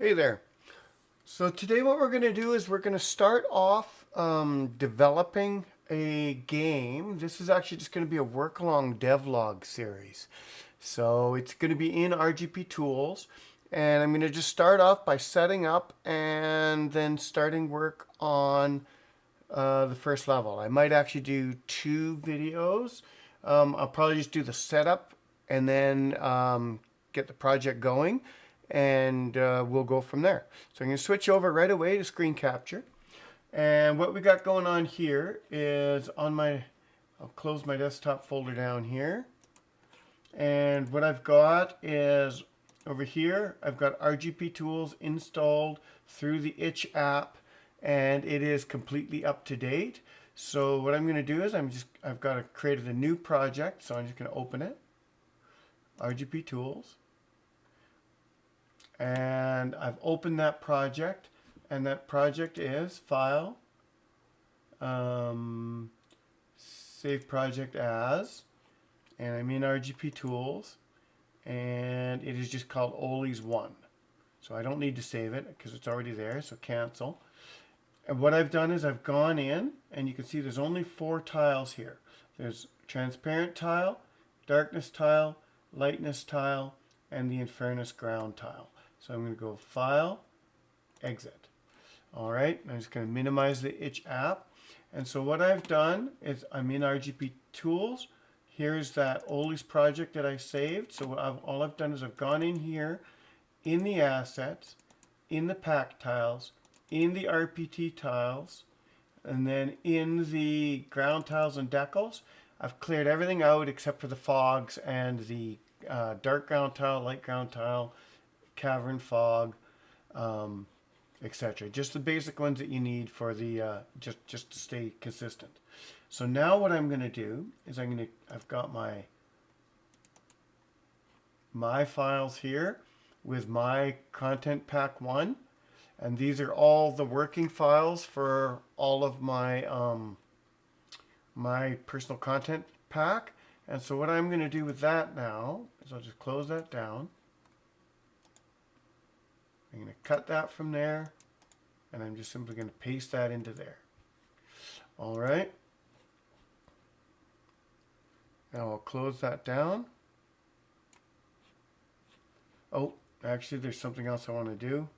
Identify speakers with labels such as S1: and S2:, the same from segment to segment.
S1: Hey there. So today what we're going to do is we're going to start off developing a game. This is actually just going to be a work-along devlog series. So it's going to be in RGP Tools. And I'm going to just start off by setting up and then starting work on the first level. I might actually do 2 videos. I'll probably just do the setup and then get the project going, and we'll go from there. So I'm going to switch over right away to screen capture. And what we got going on here is I'll close my desktop folder down here. And what I've got is over here, I've got RGP Tools installed through the itch app, and it is completely up to date. So what I'm going to do is I've got created a new project, so I'm just going to open it, RGP Tools, and I've opened that project, and that project is File, Save Project As, and I'm in RGP Tools, and it is just called Odessey1. So I don't need to save it because it's already there, so cancel. And what I've done is I've gone in, and you can see there's only 4 tiles here. There's transparent tile, darkness tile, lightness tile, and the Infernus ground tile. So I'm going to go File, Exit. All right, I'm just going to minimize the itch app. And so what I've done is I'm in RGP Tools. Here's that Odessey project that I saved. So all I've done is I've gone in here, in the assets, in the pack tiles, in the RPT tiles, and then in the ground tiles and decals. I've cleared everything out except for the fogs and the dark ground tile, light ground tile, cavern fog, etc. Just the basic ones that you need for the just to stay consistent. So now what I'm going to do is I've got my files here with my content pack 1, and these are all the working files for all of my my personal content pack. And so what I'm going to do with that now is I'll just close that down. I'm going to cut that from there, and I'm just simply going to paste that into there. All right. Now I'll close that down. Oh, actually there's something else I want to do.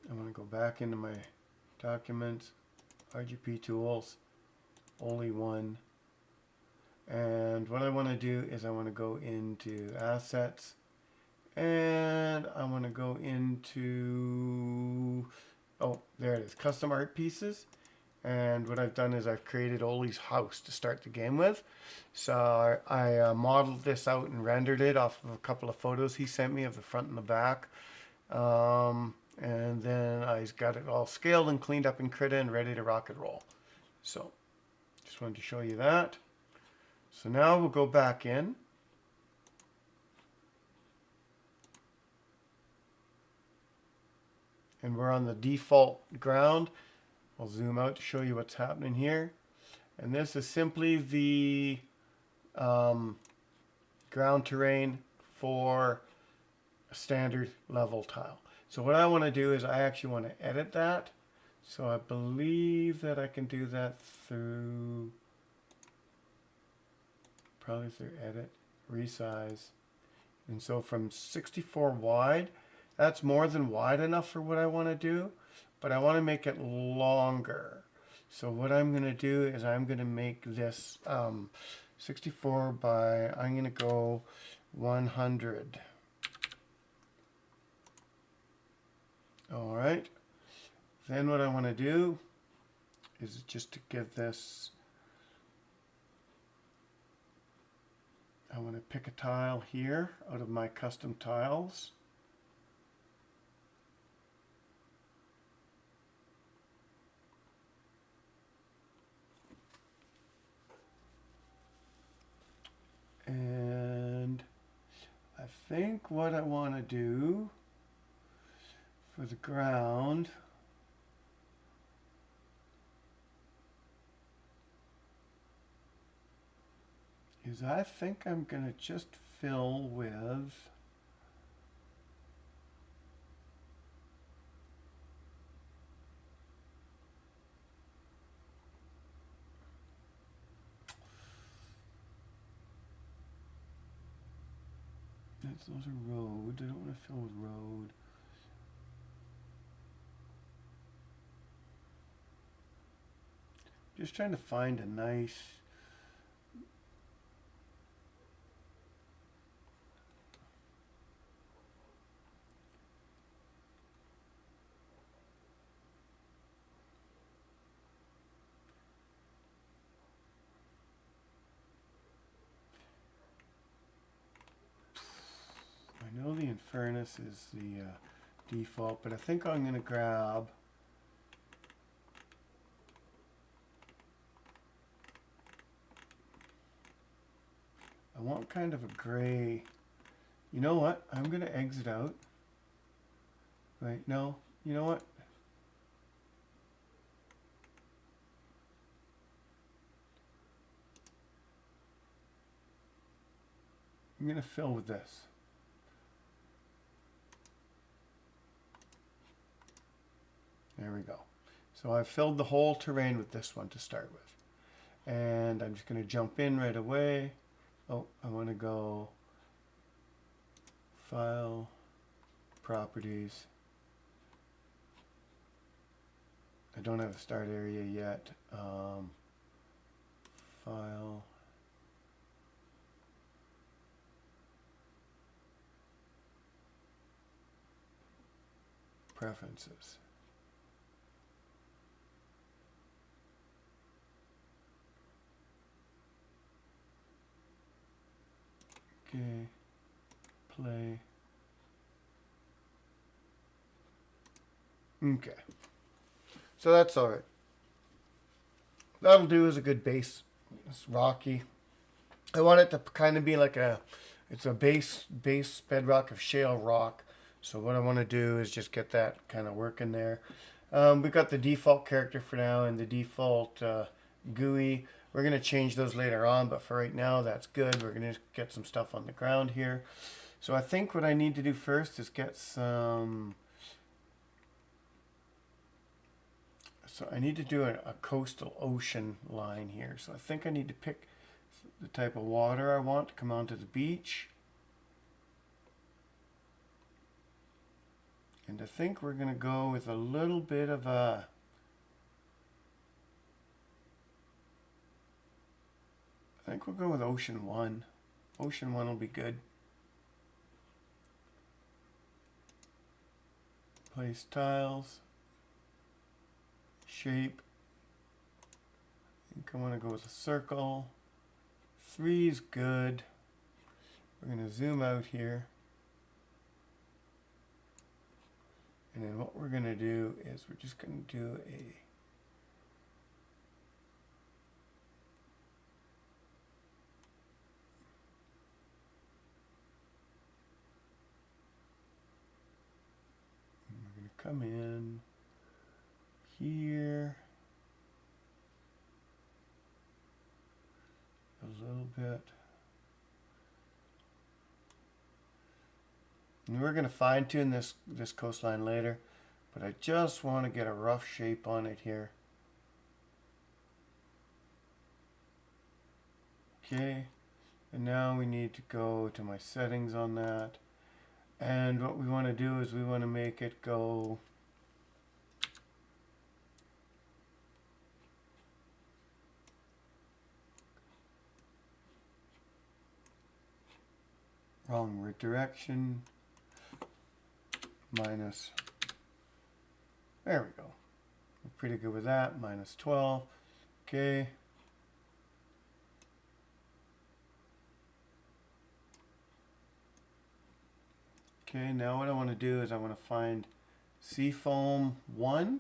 S1: I'm going to go back into my documents, RGP Tools, Odessey1. And what I want to do is I want to go into Assets, and I want to go into, oh, there it is, Custom Art Pieces. And what I've done is I've created Odessey's house to start the game with. So I modeled this out and rendered it off of a couple of photos he sent me of the front and the back. And then I got it all scaled and cleaned up in Krita and ready to rock and roll. So just wanted to show you that. So now we'll go back in. And we're on the default ground. I'll zoom out to show you what's happening here. And this is simply the ground terrain for a standard level tile. So what I want to do is I actually want to edit that. So I believe that I can do that through, probably through edit, resize. And so from 64 wide, that's more than wide enough for what I want to do, but I want to make it longer. So what I'm going to do is I'm going to make this 64 by, I'm going to go 100. All right. Then what I want to do is just to give this, I want to pick a tile here out of my custom tiles. And I think what I want to do for the ground is I think I'm going to just fill with those are road. I don't want to fill with road. Just trying to find a nice I know the Infernus is the default, but I think I'm going to grab I want kind of a gray. You know what? I'm going to exit out. Right, no. You know what? I'm going to fill with this. There we go. So I've filled the whole terrain with this one to start with. And I'm just going to jump in right away. Oh, I want to go File, Properties. I don't have a start area yet. File. Preferences. Okay, play. Okay, so that's all right. That'll do as a good base. It's rocky. I want it to kind of be like it's a base bedrock of shale rock. So what I want to do is just get that kind of working there. We've got the default character for now and the default GUI. We're going to change those later on, but for right now, that's good. We're going to get some stuff on the ground here. So I think what I need to do first is get some... So I need to do a coastal ocean line here. So I think I need to pick the type of water I want to come onto the beach. And I think we're going to go with a little bit of a... I think we'll go with Ocean 1. Ocean 1 will be good. Place tiles. Shape. I think I want to go with a circle. 3 is good. We're going to zoom out here. And then what we're going to do is we're just going to do a... Come in here a little bit. And we're going to fine tune this coastline later, but I just want to get a rough shape on it here. Okay, and now we need to go to my settings on that. And what we want to do is we want to make it go wrong direction minus, there we go. We're pretty good with that, minus 12. Okay. Okay, now what I want to do is I want to find Seafoam 1.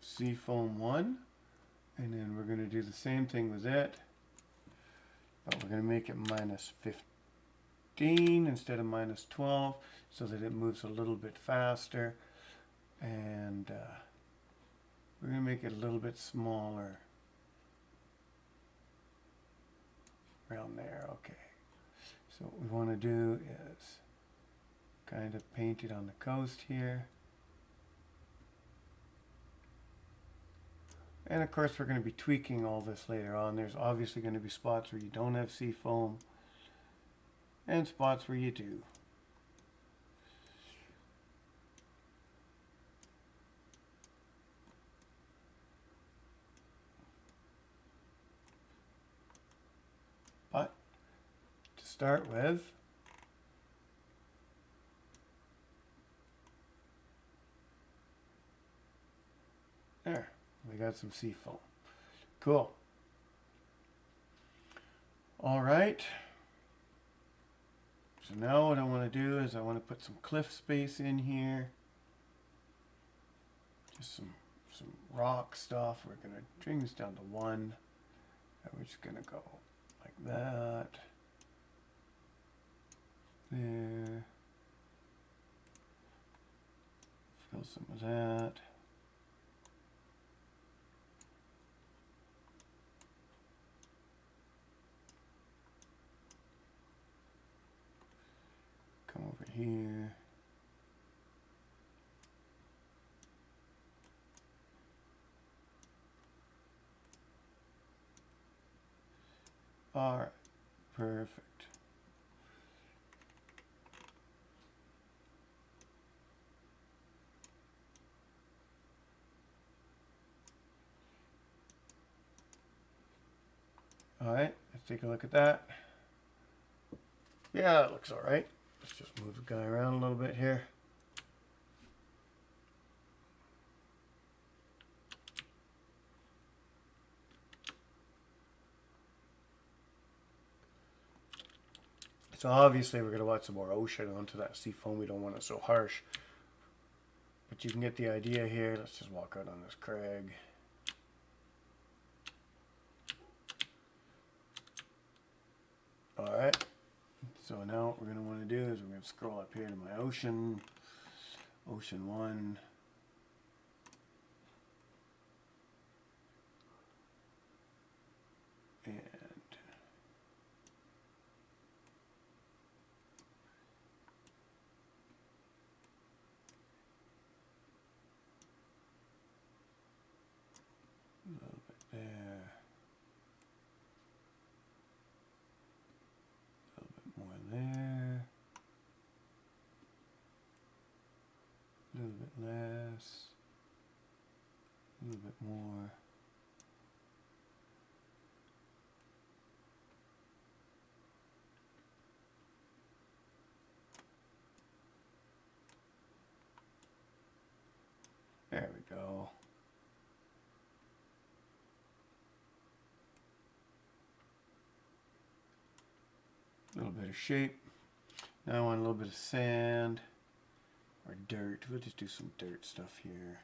S1: Seafoam 1. And then we're going to do the same thing with it. But we're going to make it minus 15 instead of minus 12 so that it moves a little bit faster. And we're going to make it a little bit smaller. Around there, okay. So what we want to do is kind of paint it on the coast here. And of course we're going to be tweaking all this later on. There's obviously going to be spots where you don't have sea foam and spots where you do. But to start with, there, we got some sea foam. Cool. All right. So now what I want to do is I want to put some cliff space in here. Just some rock stuff. We're going to bring this down to 1. And we're just going to go like that. There. Fill some of that. Come over here. All right, perfect. All right, let's take a look at that. Yeah, it looks all right. Let's just move the guy around a little bit here. So obviously we're going to want some more ocean onto that sea foam. We don't want it so harsh. But you can get the idea here. Let's just walk out on this crag. Alright. So now what we're going to want to do is we're going to scroll up here to my ocean. Ocean 1. And a little bit there. A little bit more there. A little bit less. A little bit more. There we go. A little bit of shape. Now I want a little bit of sand or dirt. We'll just do some dirt stuff here.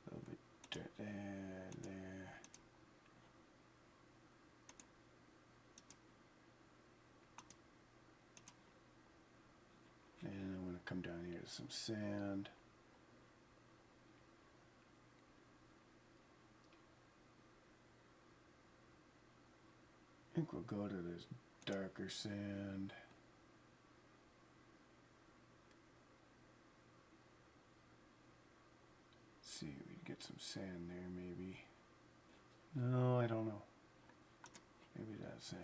S1: A little bit of dirt there, there. And I want to come down here to some sand. I think we'll go to this darker sand. Let's see, we can get some sand there maybe. No, I don't know. Maybe that sand.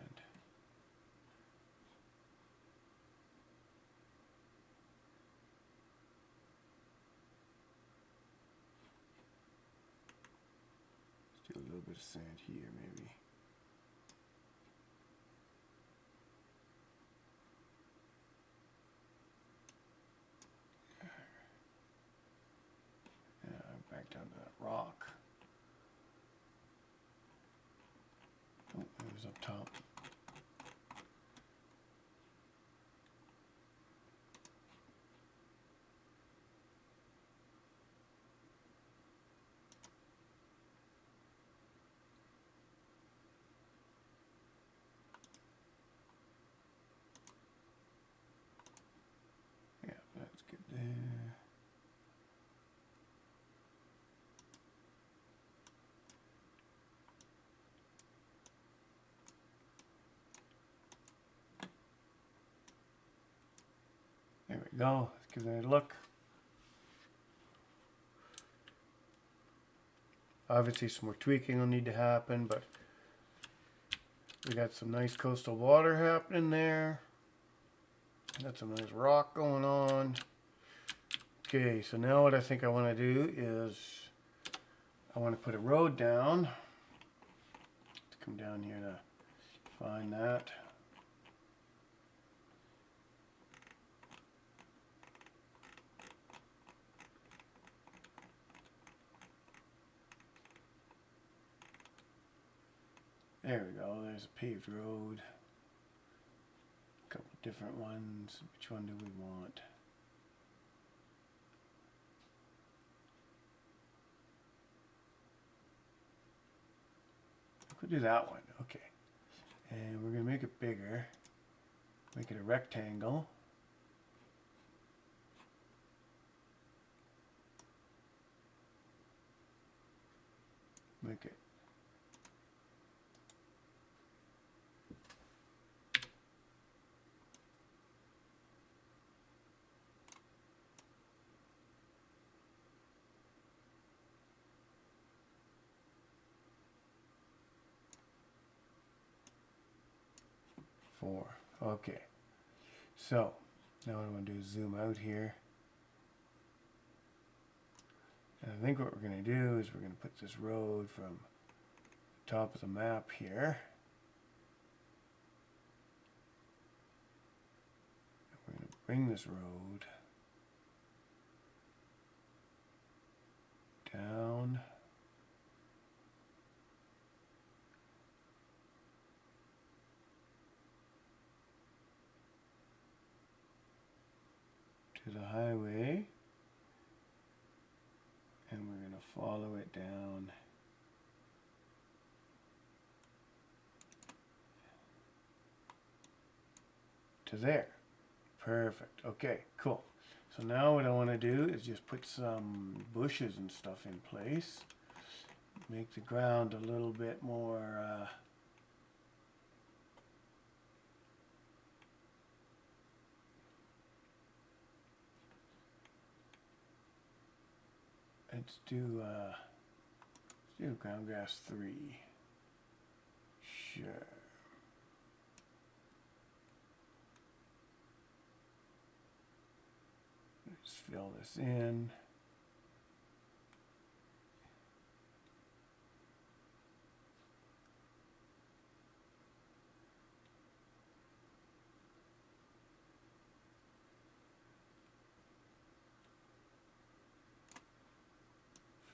S1: Let's do a little bit of sand here maybe. Back down to that rock. Oh, it was up top. Yeah, that's good there. There we go. Let's give that a look. Obviously some more tweaking will need to happen, but we got some nice coastal water happening there. Got some nice rock going on. Okay, so now what I think I want to do is I want to put a road down. Let's come down here to find that. There we go, there's a paved road. A couple different ones. Which one do we want? We'll do that one, okay. And we're going to make it bigger. Make it a rectangle. Make it four. Okay. So now what I'm going to do is zoom out here. And I think what we're going to do is we're going to put this road from the top of the map here. And we're going to bring this road down. To the highway, and we're going to follow it down to there. Perfect. Okay, cool. So now what I want to do is just put some bushes and stuff in place. Make the ground a little bit more let's do ground grass 3. Sure. Let's fill this in.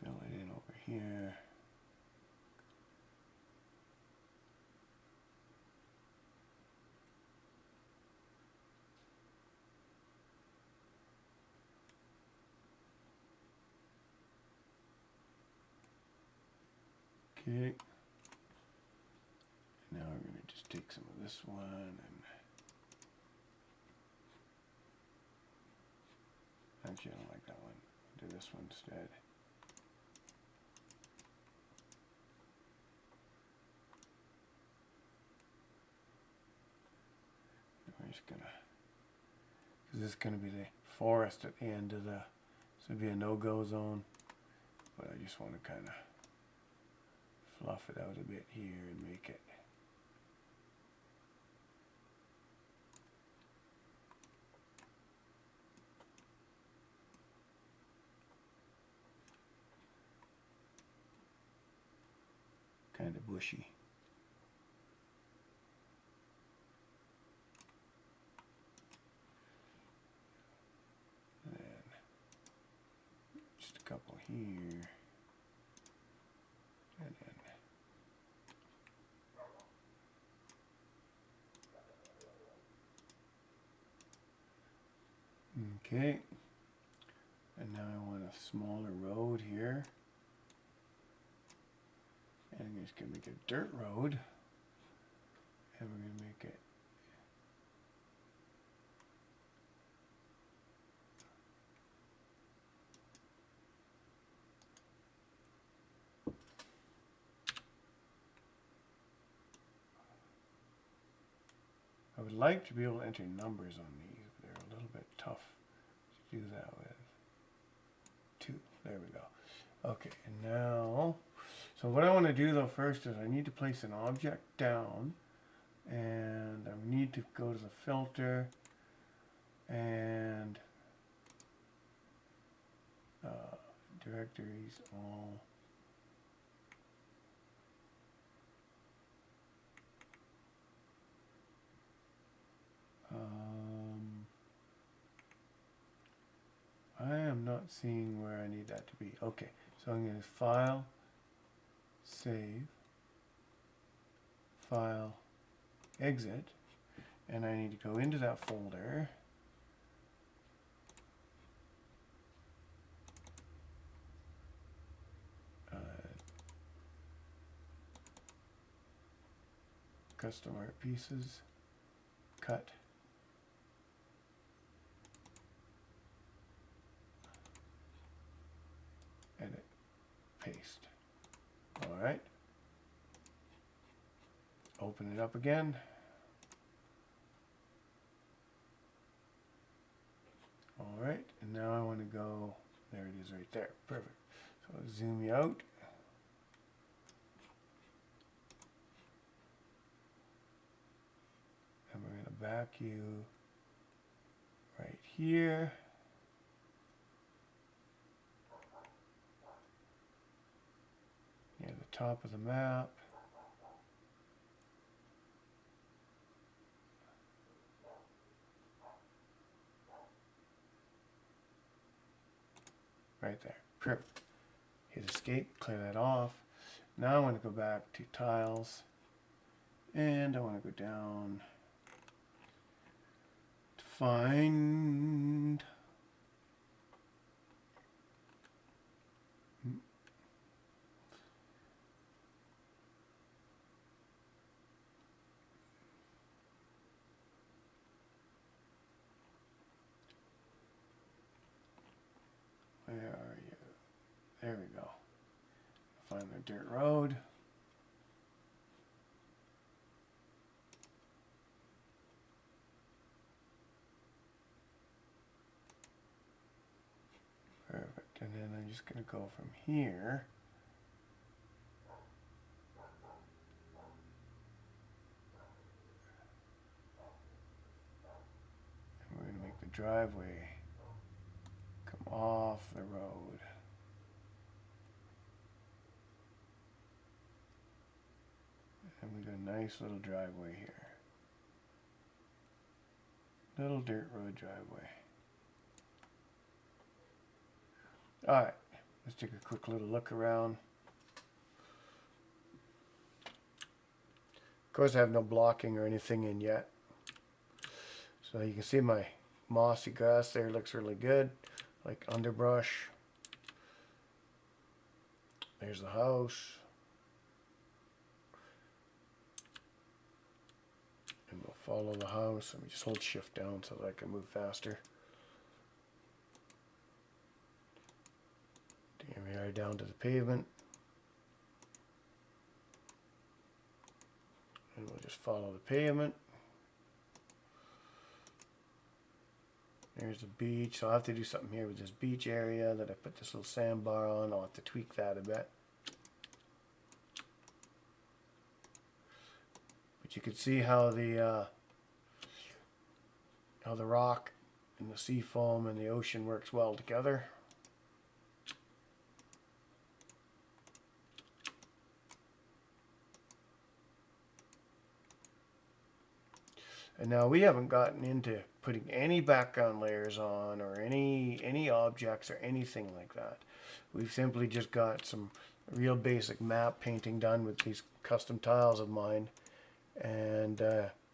S1: Fill it in over here. Okay. Now we're going to just take some of this one and actually I don't like that one. I'll do this one instead. We're just gonna, because this is going to be the forest at the end of the, so it'd be a no-go zone, but I just want to kind of fluff it out a bit here and make it kind of bushy. And then just a couple here. And then okay, and now I want a smaller road here, and I'm just going to make a dirt road, and we're going to make it I would like to be able to enter numbers on these, but they're a little bit tough to do that with. 2. There we go. Okay, and now So what I want to do though first is I need to place an object down, and I need to go to the filter and directories all. I am not seeing where I need that to be. Okay, so I'm going to file, save, file, exit, and I need to go into that folder. Custom art pieces, cut, edit, paste. All right. Open it up again. All right, and now I want to go, there it is right there. Perfect. So I'll zoom you out. And we're going to back you right here. Near the top of the map. Right there. Perfect. Hit escape, clear that off. Now I want to go back to tiles, and I want to go down to find where are you? There we go. Find the dirt road. Perfect. And then I'm just going to go from here. And we're going to make the driveway come off the road. And we got a nice little driveway here. Little dirt road driveway. Alright, let's take a quick little look around. Of course I have no blocking or anything in yet. So you can see my mossy grass there looks really good. Like underbrush. There's the house. And we'll follow the house. Let me just hold shift down so that I can move faster. Here we are down to the pavement. And we'll just follow the pavement. There's the beach. So I'll have to do something here with this beach area that I put this little sandbar on. I'll have to tweak that a bit. But you can see how the rock and the sea foam and the ocean works well together. And now we haven't gotten into putting any background layers on or any objects or anything like that. We've simply just got some real basic map painting done with these custom tiles of mine. And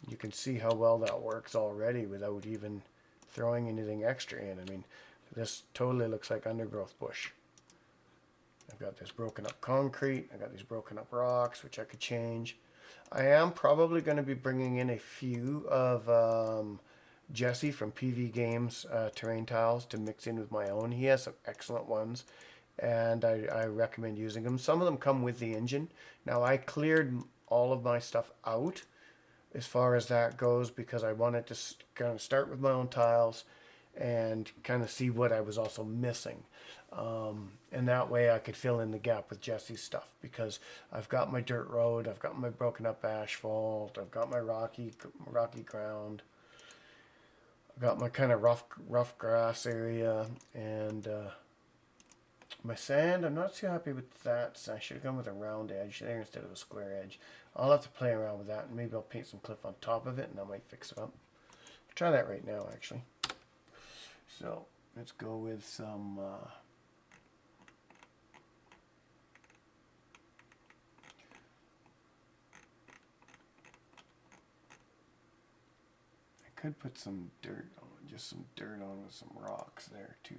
S1: you can see how well that works already without even throwing anything extra in. I mean, this totally looks like undergrowth bush. I've got this broken up concrete. I've got these broken up rocks, which I could change. I am probably going to be bringing in a few of Jesse from PV Games terrain tiles to mix in with my own. He has some excellent ones, and I recommend using them. Some of them come with the engine. Now, I cleared all of my stuff out as far as that goes because I wanted to kind of start with my own tiles and kind of see what I was also missing. And that way I could fill in the gap with Jesse's stuff, because I've got my dirt road, I've got my broken up asphalt, I've got my rocky ground, I've got my kind of rough grass area, and my sand. I'm not too happy with that, so I should have gone with a round edge there instead of a square edge. I'll have to play around with that, and maybe I'll paint some cliff on top of it, and that might fix it up. I'll try that right now, actually. So let's go with some I could put some dirt on, just some dirt on with some rocks there too.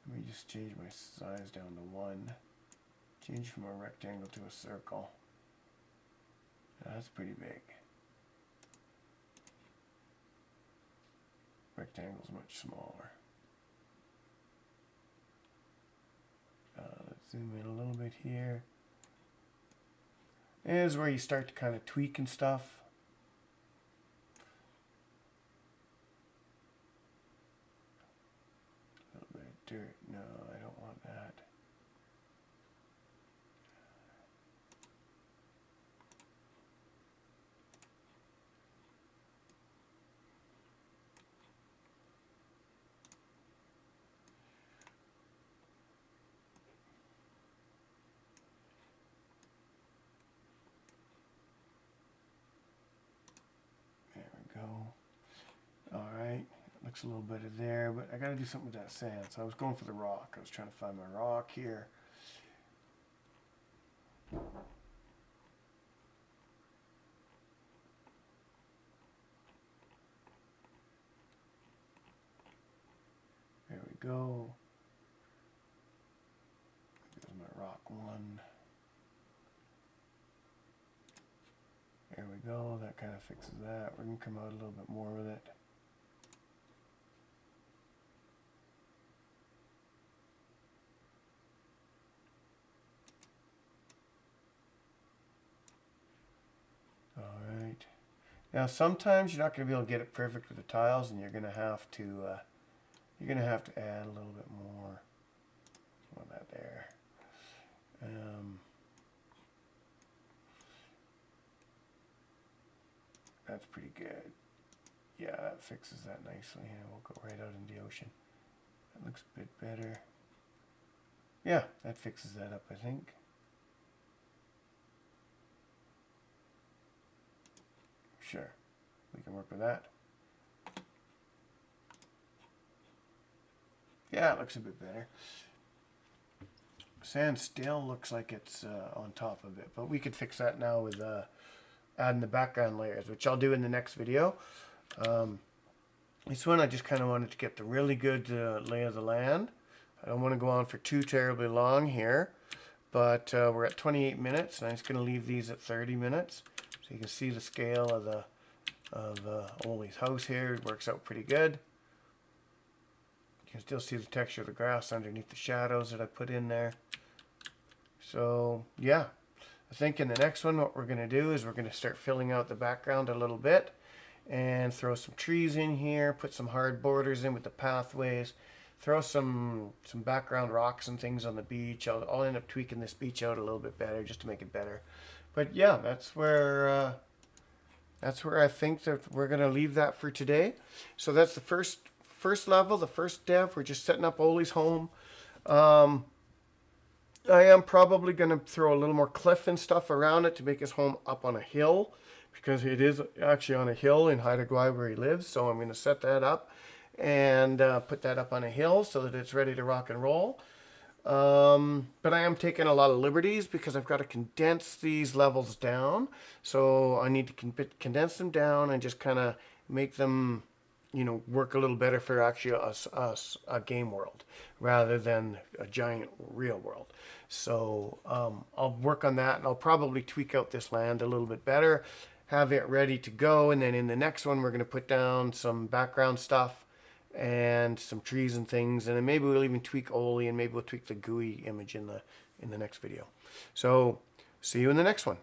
S1: Let me just change my size down to 1. Change from a rectangle to a circle. That's pretty big. Rectangle's much smaller. Let's zoom in a little bit here. This is where you start to kind of tweak and stuff. A little bit of dirt. No, I don't want that. Alright, looks a little better there, but I gotta do something with that sand. So I was going for the rock. I was trying to find my rock here. There we go. There's my rock 1. There we go. That kind of fixes that. We're going to come out a little bit more with it. Alright. Now sometimes you're not going to be able to get it perfect with the tiles, and you're going to have to add a little bit more on that there. That's pretty good. Yeah, that fixes that nicely, and we'll go right out in the ocean. That looks a bit better. Yeah, that fixes that up, I think. Sure, we can work with that. Yeah, it looks a bit better. Sand still looks like it's on top of it, but we could fix that now with adding the background layers, which I'll do in the next video. This one I just kind of wanted to get the really good lay of the land. I don't want to go on for too terribly long here, but we're at 28 minutes, and I'm just going to leave these at 30 minutes. So you can see the scale of Ollie's house here. It works out pretty good. You can still see the texture of the grass underneath the shadows that I put in there. So yeah, I think in the next one what we're going to do is we're going to start filling out the background a little bit and throw some trees in here, put some hard borders in with the pathways, throw some background rocks and things on the beach. I'll end up tweaking this beach out a little bit better just to make it better. But yeah, that's where I think that we're going to leave that for today. So that's the first level, the first dev. We're just setting up Ollie's home. I am probably going to throw a little more cliff and stuff around it to make his home up on a hill, because it is actually on a hill in Haida Gwaii where he lives. So I'm going to set that up and put that up on a hill so that it's ready to rock and roll. But I am taking a lot of liberties because I've got to condense these levels down. So I need to condense them down and just kind of make them, you know, work a little better for actually a game world rather than a giant real world. So I'll work on that, and I'll probably tweak out this land a little bit better, have it ready to go, and then in the next one we're going to put down some background stuff and some trees and things, and then maybe we'll even tweak Ollie, and maybe we'll tweak the GUI image in the next video. So see you in the next one.